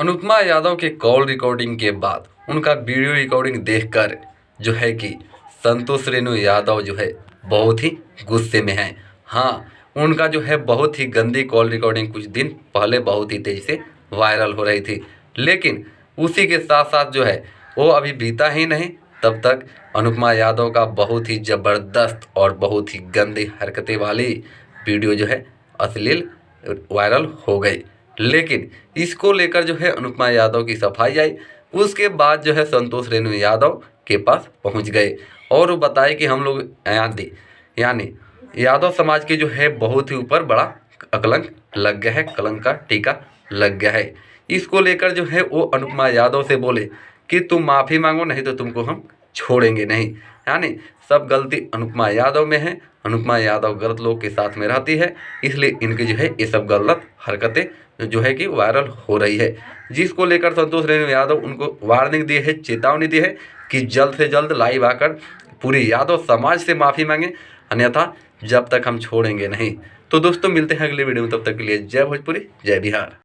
अनुपमा यादव के call recording के बाद उनका वीडियो रिकॉर्डिंग देखकर जो है कि संतोष रेणु यादव जो है बहुत ही गुस्से में हैं। हाँ, उनका जो है बहुत ही गंदी कॉल रिकॉर्डिंग कुछ दिन पहले बहुत ही तेज़ी से वायरल हो रही थी, लेकिन उसी के साथ साथ जो है वो अभी बीता ही नहीं तब तक अनुपमा यादव का बहुत ही ज़बरदस्त और बहुत ही गंदी हरकतें वाली वीडियो जो है अश्लील वायरल हो गई। लेकिन इसको लेकर जो है अनुपमा यादव की सफाई आई। उसके बाद जो है संतोष रेणु यादव के पास पहुंच गए और वो बताए कि हम लोग यानी यादव समाज के जो है बहुत ही ऊपर बड़ा कलंक लग गया है, कलंक का टीका लग गया है। इसको लेकर जो है वो अनुपमा यादव से बोले कि तुम माफ़ी मांगो, नहीं तो तुमको हम छोड़ेंगे नहीं। यानी सब गलती अनुपमा यादव में है। अनुपमा यादव गलत लोग के साथ में रहती है, इसलिए इनकी जो है ये सब गलत हरकतें जो है कि वायरल हो रही है, जिसको लेकर संतोष रेणु यादव उनको वार्निंग दी है, चेतावनी दी है कि जल्द से जल्द लाइव आकर पूरी यादव समाज से माफ़ी मांगे, अन्यथा जब तक हम छोड़ेंगे नहीं। तो दोस्तों मिलते हैं अगले वीडियो में, तब तक के लिए जय भोजपुरी, जय बिहार।